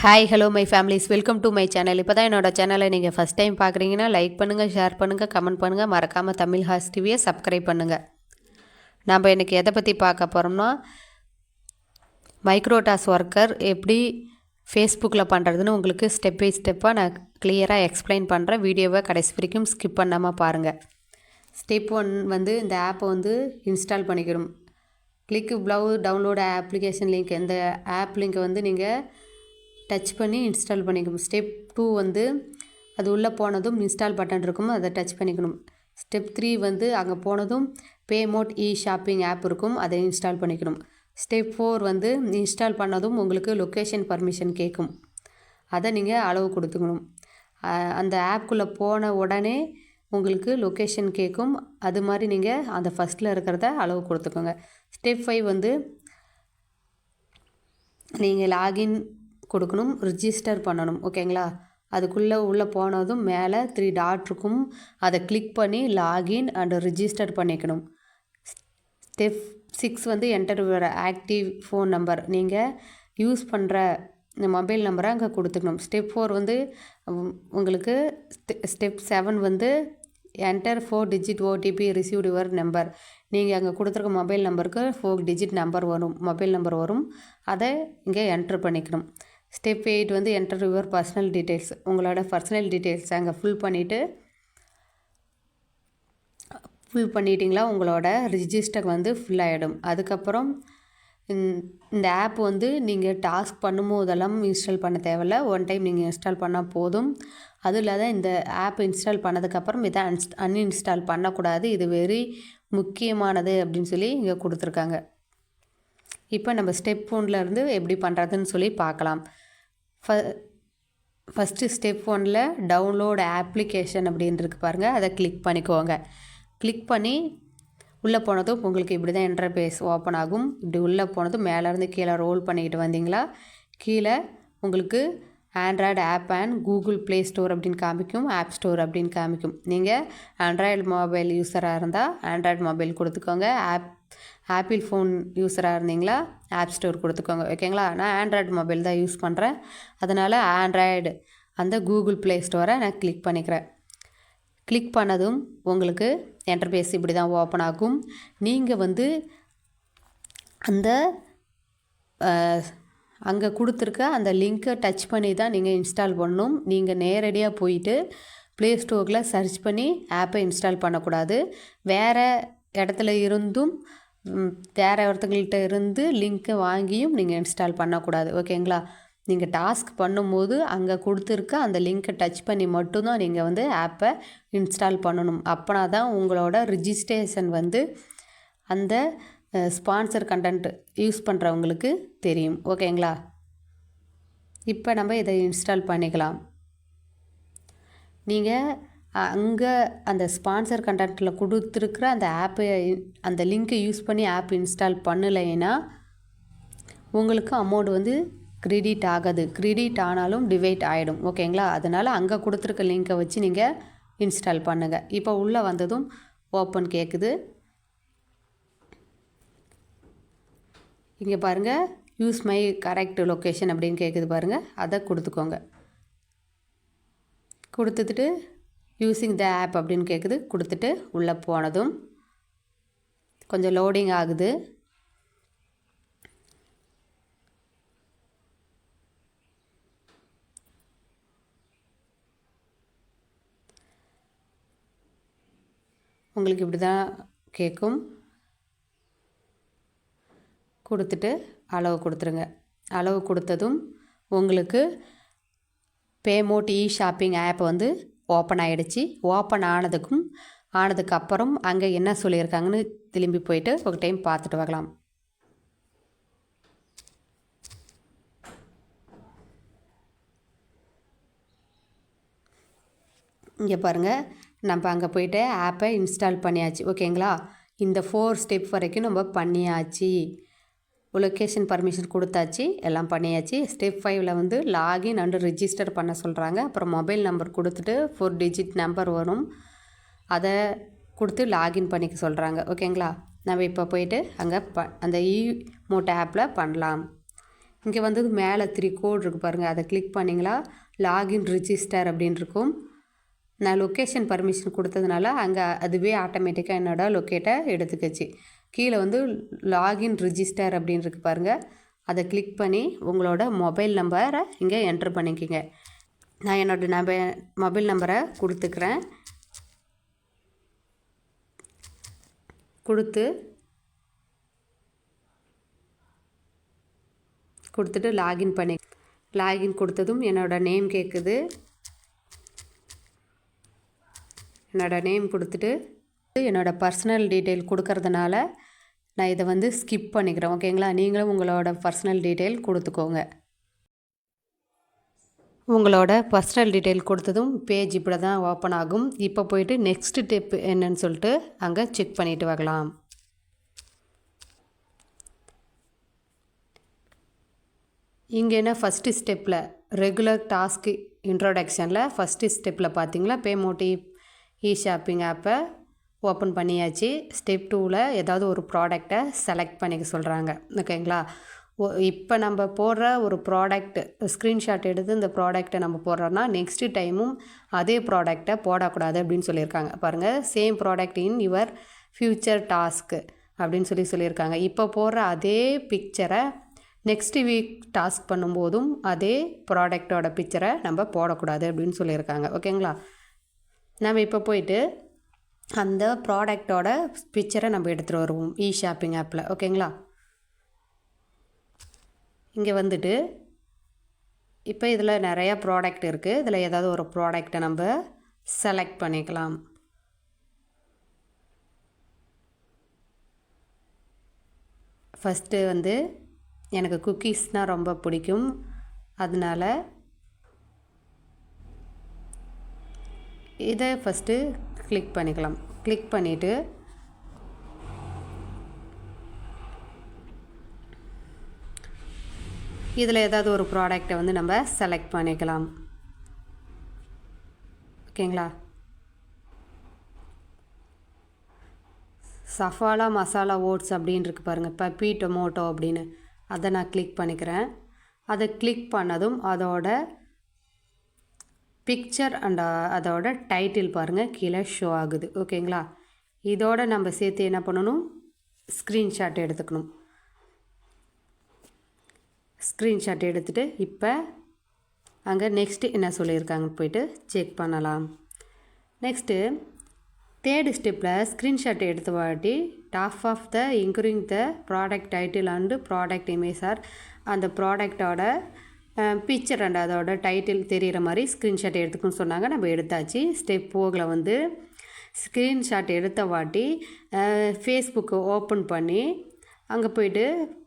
Hi hello my families welcome to my channel. இப்போ தான் என்னோட சேனலை நீங்கள் ஃபஸ்ட் டைம் பார்க்குறீங்கன்னா லைக் பண்ணுங்கள், ஷேர் பண்ணுங்கள், கமெண்ட் பண்ணுங்கள், மறக்காமல் தமிழ் ஹாஸ் டிவியை சப்ஸ்கிரைப் பண்ணுங்கள். நம்ம இன்றைக்கி எதை பற்றி பார்க்க போகிறோம்னா மைக்ரோடாஸ்க் ஒர்க்கர் எப்படி ஃபேஸ்புக்கில் பண்ணுறதுன்னு உங்களுக்கு ஸ்டெப் பை ஸ்டெப்பாக நான் கிளியராக எக்ஸ்பிளைன் பண்ணுறேன். வீடியோவை கடைசி வரைக்கும் ஸ்கிப் பண்ணாமல் பாருங்கள். ஸ்டெப் 1 இந்த ஆப்பை இன்ஸ்டால் பண்ணிக்கணும். கிளிக் ப்ளவு டவுன்லோட் அப்ளிகேஷன் லிங்க், இந்த ஆப் லிங்க்கை நீங்கள் டச் பண்ணி இன்ஸ்டால் பண்ணிக்கணும். ஸ்டெப் 2 அது உள்ளே போனதும் இன்ஸ்டால் பட்டன் இருக்கும், அதை டச் பண்ணிக்கணும். ஸ்டெப் 3 அங்கே போனதும் பேமோட் ஷாப்பிங் ஆப் இருக்கும், அதை இன்ஸ்டால் பண்ணிக்கணும். ஸ்டெப் 4 இன்ஸ்டால் பண்ணதும் உங்களுக்கு லொக்கேஷன் பர்மிஷன் கேட்கும், அதை நீங்கள் அளவு கொடுத்துக்கணும். அந்த ஆப்குள்ளே போன உடனே உங்களுக்கு லொக்கேஷன் கேட்கும், அது மாதிரி நீங்கள் அந்த ஃபஸ்ட்டில் இருக்கிறத அளவு கொடுத்துக்கோங்க. ஸ்டெப் 5 நீங்கள் லாகின் கொடுக்கணும், ரிஜிஸ்டர் பண்ணணும். ஓகேங்களா? அதுக்குள்ளே உள்ளே போனதும் மேலே 3 டாட் இருக்கும், அதை கிளிக் பண்ணி லாகின் அண்ட் ரிஜிஸ்டர் பண்ணிக்கணும். Step 6 enter your active phone number, நீங்கள் யூஸ் பண்ணுற இந்த மொபைல் நம்பரை அங்கே கொடுத்துக்கணும். ஸ்டெப் 4 உங்களுக்கு step 7 enter 4 digit OTP received your number, நீங்கள் அங்கே கொடுத்துருக்க மொபைல் நம்பருக்கு 4 டிஜிட் நம்பர் வரும், மொபைல் நம்பர் வரும், அதை இங்கே என்ட்ரு பண்ணிக்கணும். Step 8 enter your personal details, உங்களோட பர்சனல் டீட்டெயில்ஸ் அங்கே ஃபில் பண்ணிட்டீங்களா உங்களோட ரிஜிஸ்டர் ஃபில் ஆகிடும். அதுக்கப்புறம் இந்த ஆப் நீங்கள் டாஸ்க் பண்ணும்போதெல்லாம் இன்ஸ்டால் பண்ண தேவையில்ல, ஒன் டைம் நீங்கள் இன்ஸ்டால் பண்ணால் போதும். அதுவும் இல்லாத இந்த ஆப் இன்ஸ்டால் பண்ணதுக்கப்புறம் இதை அன்இன்ஸ்டால் பண்ணக்கூடாது, இது வெரி முக்கியமானது அப்படின்னு சொல்லி இங்கே கொடுத்துருக்காங்க. இப்போ நம்ம ஸ்டெப் 1 எப்படி பண்ணுறதுன்னு சொல்லி பார்க்கலாம். ஃபஸ்ட்டு ஸ்டெப் 1 டவுன்லோட் அப்ளிகேஷன் அப்படின்னு இருக்கு பாருங்கள், அதை கிளிக் பண்ணிக்கோங்க. கிளிக் பண்ணி உள்ளே போனதும் உங்களுக்கு இப்படி தான் இன்டர்ஃபேஸ் ஓப்பன் ஆகும். இப்படி உள்ளே போனதும் மேலேருந்து கீழே ரோல் பண்ணிக்கிட்டு வந்தீங்களா, கீழே உங்களுக்கு Android app and Google Play Store அப்படின்னு காமிக்கும், ஆப் ஸ்டோர் அப்படின்னு காமிக்கும். நீங்கள் ஆண்ட்ராய்டு மொபைல் யூஸராக இருந்தால் ஆண்ட்ராய்டு மொபைல் கொடுத்துக்கோங்க, ஆப்பிள் ஃபோன் யூஸராக இருந்தீங்களா ஆப் ஸ்டோர் கொடுத்துக்கோங்க. ஓகேங்களா? நான் ஆண்ட்ராய்டு மொபைல் தான் யூஸ் பண்ணுறேன், அதனால் ஆண்ட்ராய்டு அந்த கூகுள் ப்ளே ஸ்டோரை நான் கிளிக் பண்ணிக்கிறேன். கிளிக் பண்ணதும் உங்களுக்கு இன்டர்ஃபேஸ் இப்படி தான் ஓப்பன் ஆகும். நீங்கள் அந்த அங்கே கொடுத்துருக்க அந்த லிங்க்கை டச் பண்ணி தான் நீங்கள் இன்ஸ்டால் பண்ணணும். நீங்கள் நேரடியாக போயிட்டு ப்ளே ஸ்டோரில் சர்ச் பண்ணி ஆப்பை இன்ஸ்டால் பண்ணக்கூடாது. வேறு இடத்துல இருந்தும் வேறு ஒருத்தங்கள்கிட்ட இருந்து லிங்க்கை வாங்கியும் நீங்கள் இன்ஸ்டால் பண்ணக்கூடாது. ஓகேங்களா? நீங்கள் டாஸ்க் பண்ணும்போது அங்கே கொடுத்துருக்க அந்த லிங்க்கை டச் பண்ணி மட்டும்தான் நீங்கள் ஆப்பை இன்ஸ்டால் பண்ணணும். அப்போனா தான் உங்களோட ரிஜிஸ்ட்ரேஷன் அந்த ஸ்பான்சர் கண்டென்ட் யூஸ் பண்ணுறவங்களுக்கு தெரியும். ஓகேங்களா? இப்போ நம்ம இதை இன்ஸ்டால் பண்ணிக்கலாம். நீங்கள் அங்கே அந்த ஸ்பான்சர் கண்டென்ட்டில் கொடுத்துருக்குற அந்த ஆப்பை அந்த லிங்க்கை யூஸ் பண்ணி ஆப் இன்ஸ்டால் பண்ணலைன்னா உங்களுக்கு அமௌண்ட் கிரெடிட் ஆகாது, கிரெடிட் ஆனாலும் டிவைட் ஆகிடும். ஓகேங்களா? அதனால் அங்கே கொடுத்துருக்க லிங்க்கை வச்சு நீங்கள் இன்ஸ்டால் பண்ணுங்கள். இப்போ உள்ளே வந்ததும் ஓப்பன் கேட்குது. இங்கே பாருங்கள், யூஸ் மை கரெக்ட் லொக்கேஷன் அப்படின்னு கேட்குது பாருங்கள், அதை கொடுத்துக்கோங்க. கொடுத்துட்டு யூஸிங் த ஆப் அப்படின்னு கேட்குது, கொடுத்துட்டு உள்ளே போனதும் கொஞ்சம் லோடிங் ஆகுது. உங்களுக்கு இப்படி தான் கேட்கும். கொடுத்துட்டு அளவு கொடுத்துருங்க. அளவு கொடுத்ததும் உங்களுக்கு பேமோட் ஷாப்பிங் ஆப் ஓப்பன் ஆகிடுச்சு. ஓப்பன் ஆனதுக்கப்புறம் அங்கே என்ன சொல்லியிருக்காங்கன்னு திரும்பி போயிட்டு ஒரு டைம் பார்த்துட்டு வரலாம். இங்கே பாருங்கள், நம்ம அங்கே போய்ட்டு ஆப்பை இன்ஸ்டால் பண்ணியாச்சு. ஓகேங்களா? இந்த 4 ஸ்டெப் வரைக்கும் நம்ம பண்ணியாச்சு. லொக்கேஷன் பர்மிஷன் கொடுத்தாச்சு, எல்லாம் பண்ணியாச்சு. ஸ்டெப் 5 லாகின் அண்டு ரிஜிஸ்டர் பண்ண சொல்கிறாங்க. அப்புறம் மொபைல் நம்பர் கொடுத்துட்டு 4 டிஜிட் நம்பர் வரும், அதை கொடுத்து லாகின் பண்ணிக்க சொல்கிறாங்க. ஓகேங்களா? நம்ம இப்போ போயிட்டு அங்கே அந்த மோட் ஆப்பில் பண்ணலாம். இங்கே வந்து மேலே 3 கோடு இருக்குது பாருங்கள், அதை கிளிக் பண்ணிங்களா லாகின் ரிஜிஸ்டர் அப்படின்னு இருக்கும். நான் லொக்கேஷன் பர்மிஷன் கொடுத்ததுனால அங்கே அதுவே ஆட்டோமேட்டிக்காக என்னோடய லொக்கேட்டை எடுத்துக்கிச்சு. கீழே வந்து லாகின் ரிஜிஸ்டர் அப்படின்னு இருக்குது பாருங்கள், அதை கிளிக் பண்ணி உங்களோட மொபைல் நம்பரை இங்கே என்ட்ரு பண்ணிக்கோங்க. நான் என்னோடய மொபைல் நம்பரை கொடுத்துக்கிறேன். கொடுத்துட்டு லாகின் கொடுத்ததும் என்னோடய நேம் கேட்குது. என்னோடய நேம் கொடுத்துட்டு என்னோடய பர்சனல் டீட்டெயில் கொடுக்கறதுனால நான் இதை வந்து ஸ்கிப் பண்ணிக்கிறேன். ஓகேங்களா, நீங்களும் உங்களோட பர்சனல் டீட்டெயில் கொடுத்துக்கோங்க. உங்களோட பர்சனல் டீட்டெயில் கொடுத்ததும் பேஜ் இப்படி தான் ஓப்பன் ஆகும். இப்போ போயிட்டு நெக்ஸ்ட் ஸ்டெப் என்னன்னு சொல்லிட்டு அங்கே செக் பண்ணிவிட்டு வரலாம். இங்கே என்ன ஃபஸ்ட்டு ஸ்டெப்பில் ரெகுலர் டாஸ்க் இன்ட்ரோடக்ஷனில் ஃபஸ்ட்டு ஸ்டெப்பில் பார்த்தீங்களா பேமோட்டி ஷாப்பிங் ஆப்பை ஓப்பன் பண்ணியாச்சு. ஸ்டெப் 2ல் ஏதாவது ஒரு ப்ராடக்டை செலக்ட் பண்ணிக்க சொல்கிறாங்க. ஓகேங்களா, இப்போ நம்ம போடுற ஒரு ப்ராடக்ட் ஸ்க்ரீன்ஷாட் எடுத்து இந்த ப்ராடக்டை நம்ம போடுறோன்னா நெக்ஸ்ட்டு டைமும் அதே ப்ராடக்டை போடக்கூடாது அப்படின்னு சொல்லியிருக்காங்க. பாருங்கள், same product in your future task அப்படின்னு சொல்லியிருக்காங்க. இப்போ போடுற அதே பிக்சரை நெக்ஸ்ட் வீக் டாஸ்க் பண்ணும்போதும் அதே ப்ராடக்டோட பிக்சரை நம்ம போடக்கூடாது அப்படின்னு சொல்லியிருக்காங்க. ஓகேங்களா, நம்ம இப்போ போயிட்டு அந்த ப்ராடக்டோட பிக்சரை நம்ம எடுத்துகிட்டு வருவோம் ஷாப்பிங் ஆப்பில். ஓகேங்களா, இங்கே வந்துட்டு இப்போ இதில் நிறையா ப்ராடக்ட் இருக்குது. இதில் ஏதாவது ஒரு ப்ராடக்டை நம்ம செலக்ட் பண்ணிக்கலாம். ஃபஸ்ட்டு வந்து எனக்கு குக்கீஸ்னால் ரொம்ப பிடிக்கும், அதனால் இதை ஃபஸ்ட்டு கிளிக் பண்ணிக்கலாம். கிளிக் பண்ணிவிட்டு இதில் ஏதாவது ஒரு ப்ராடக்டை வந்து நம்ம செலக்ட் பண்ணிக்கலாம். ஓகேங்களா, சஃபாலா மசாலா ஓட்ஸ் அப்படின்னு இருக்குது பாருங்கள், பப்பி டொமோட்டோ அப்படின்னு, அதை நான் கிளிக் பண்ணிக்கிறேன். அதை கிளிக் பண்ணதும் அதோட பிக்சர் அண்ட் அதோட டைட்டில் பாருங்கள் கீழே ஷோ ஆகுது. ஓகேங்களா, இதோட நம்ம சேர்த்து என்ன பண்ணணும், ஸ்க்ரீன்ஷாட் எடுத்துக்கணும். ஸ்க்ரீன்ஷாட் எடுத்துகிட்டு இப்போ அங்கே நெக்ஸ்ட்டு என்ன சொல்லியிருக்காங்க போய்ட்டு செக் பண்ணலாம். நெக்ஸ்ட்டு தேர்டு ஸ்டெப்பில் ஸ்க்ரீன்ஷாட் எடுத்த வாட்டி top of the including the product title and product image or அந்த ப்ராடக்டோட பிக்சர் அண்ட் அதோட டைட்டில் தெரிகிற மாதிரி ஸ்க்ரீன்ஷாட் எடுத்துக்கணும்னு சொன்னாங்க. நம்ம எடுத்தாச்சு. ஸ்டெப் 4ல் வந்து ஸ்க்ரீன்ஷாட் எடுத்த வாட்டி ஃபேஸ்புக்கை ஓப்பன் பண்ணி அங்கே போய்ட்டு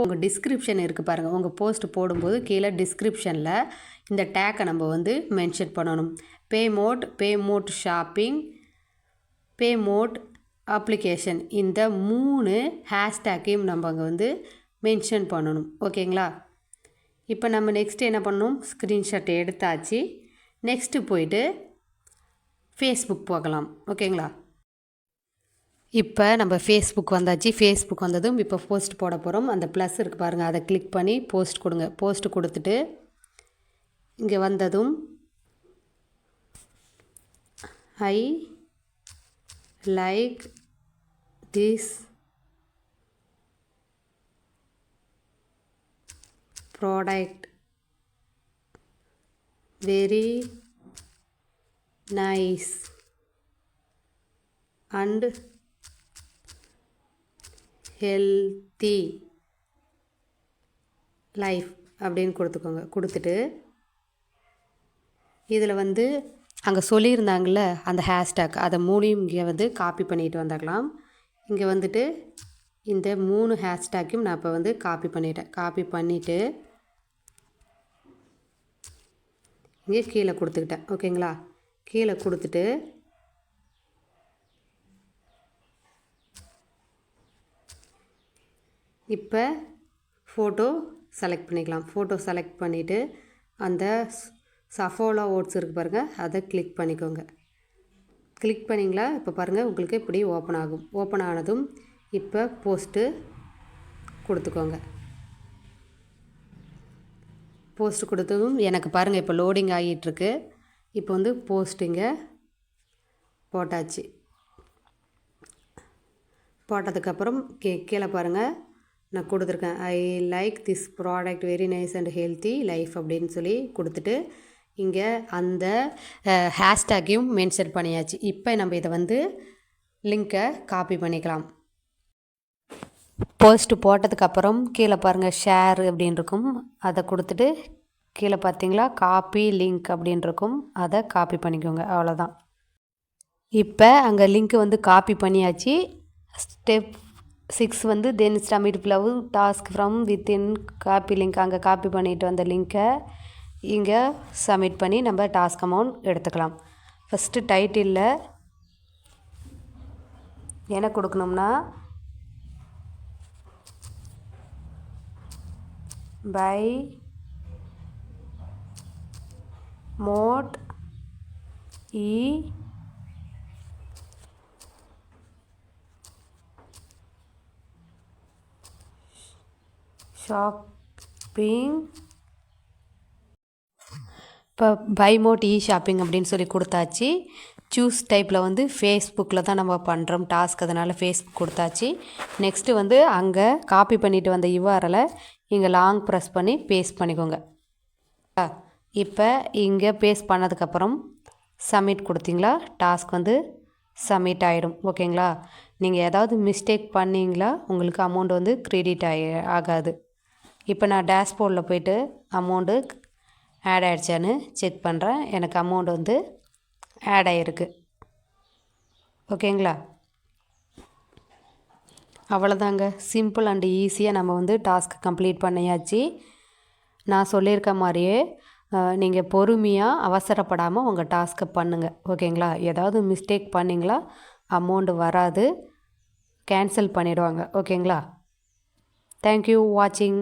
உங்கள் டிஸ்கிரிப்ஷன் இருக்குது பாருங்கள், உங்கள் போஸ்ட் போடும்போது கீழே டிஸ்கிரிப்ஷனில் இந்த டேக்கை நம்ம வந்து மென்ஷன் பண்ணணும். பேமோட் ஷாப்பிங், பேமோட் அப்ளிகேஷன், இந்த 3 ஹேஷ்டேக்கையும் நம்ம அங்கே வந்து மென்ஷன் பண்ணணும். ஓகேங்களா, இப்போ நம்ம நெக்ஸ்ட்டு என்ன பண்ணணும், ஸ்க்ரீன்ஷாட் எடுத்தாச்சு. நெக்ஸ்ட்டு போயிட்டு ஃபேஸ்புக் போகலாம். ஓகேங்களா, இப்போ நம்ம ஃபேஸ்புக் வந்தாச்சு. ஃபேஸ்புக் வந்ததும் இப்போ போஸ்ட் போட போகிறோம். அந்த ப்ளஸ் இருக்குது பாருங்கள், அதை கிளிக் பண்ணி போஸ்ட் கொடுங்க. போஸ்ட் கொடுத்துட்டு இங்கே வந்ததும் I like this product very nice and healthy life அப்படின்னு கொடுத்துக்கோங்க. கொடுத்துட்டு இதில் வந்து அங்கே சொல்லியிருந்தாங்கள்ல அந்த ஹேஷ்டேக், அதை 3 இங்கே வந்து காப்பி பண்ணிட்டு வந்துடலாம். இங்கே வந்துட்டு இந்த 3 ஹேஷ்டேக்கையும் நான் இப்போ வந்து காப்பி பண்ணிட்டேன். காப்பி பண்ணிவிட்டு இங்கே கீழே கொடுத்துக்கிட்டேன். ஓகேங்களா, கீழே கொடுத்துட்டு இப்போ ஃபோட்டோ செலக்ட் பண்ணிக்கலாம். ஃபோட்டோ செலக்ட் பண்ணிவிட்டு அந்த சஃபாலா ஓட்ஸ் இருக்குது பாருங்கள், அதை கிளிக் பண்ணிக்கோங்க. கிளிக் பண்ணிங்களா, இப்போ பாருங்கள் உங்களுக்கு இப்படி ஓப்பன் ஆகும். ஓப்பன் ஆனதும் இப்போ போஸ்ட்டு கொடுத்துக்கோங்க. போஸ்ட் கொடுத்ததும் எனக்கு பாருங்கள் இப்போ லோடிங் ஆகிட்டுருக்கு. இப்போ வந்து போஸ்டிங்க போட்டாச்சு. போட்டதுக்கப்புறம் கீழே பாருங்கள் நான் கொடுத்துருக்கேன், I like this product very nice and healthy life அப்படின்னு சொல்லி கொடுத்துட்டு இங்கே அந்த ஹேஷ்டேக்கையும் மென்ஷன் பண்ணியாச்சு. இப்போ நம்ம இதை வந்து லிங்க்கை காப்பி பண்ணிக்கலாம். போஸ்ட்டு போட்டதுக்கப்புறம் கீழே பாருங்கள் ஷேர் அப்படின்னு இருக்கும், அதை கொடுத்துட்டு கீழே பார்த்தீங்களா காப்பி லிங்க் அப்படின்னு இருக்கும், அதை காப்பி பண்ணிக்கோங்க. அவ்வளோதான். இப்போ அங்கே லிங்க்கு வந்து காப்பி பண்ணியாச்சு. ஸ்டெப் 6 வந்து then submit flow task from within copy link. அங்கே காப்பி பண்ணிட்டு வந்த லிங்க்கை இங்கே சப்மிட் பண்ணி நம்ம டாஸ்க் அமௌண்ட் எடுத்துக்கலாம். ஃபஸ்ட்டு டைட்டிலில் என்ன கொடுக்கணும்னா பை மோட் இ ஷாப்பிங். இப்போ பை மோட் இ ஷாப்பிங் அப்படின்னு சொல்லி கொடுத்தாச்சு. சூஸ் டைப்பில் வந்து ஃபேஸ்புக்கில் தான் நம்ம பண்ணுறோம் டாஸ்க், அதனால் ஃபேஸ்புக் கொடுத்தாச்சு. நெக்ஸ்ட்டு வந்து அங்கே காப்பி பண்ணிவிட்டு வந்த URL இங்கே லாங் ப்ரெஸ் பண்ணி பேஸ்ட் பண்ணிக்கோங்க. இப்போ இங்கே பேஸ்ட் பண்ணதுக்கப்புறம் சப்மிட் கொடுத்தீங்களா டாஸ்க் வந்து சப்மிட் ஆகிடும். ஓகேங்களா? நீங்கள் ஏதாவது மிஸ்டேக் பண்ணிங்களா உங்களுக்கு அமௌண்ட் வந்து க்ரெடிட் ஆகாது. இப்போ நான் டேஷ்போர்டில் போய்ட்டு அமௌண்ட்டு ஆட் ஆகிடுச்சான்னு செக் பண்ணுறேன். எனக்கு அமௌண்ட் வந்து ஆட் ஆகிருக்கு. ஓகேங்களா? அவ்வளோதாங்க, சிம்பிள் அண்டு ஈஸியாக நம்ம வந்து டாஸ்க் கம்ப்ளீட் பண்ணியாச்சு. நான் சொல்லியிருக்க மாதிரியே நீங்கள் பொறுமையாக அவசரப்படாமல் உங்கள் டாஸ்க்கை பண்ணுங்கள். ஓகேங்களா? ஏதாவது மிஸ்டேக் பண்ணிங்களா அமௌண்ட் வராது, கேன்சல் பண்ணிவிடுவாங்க. ஓகேங்களா? தேங்க்யூ வாட்சிங்.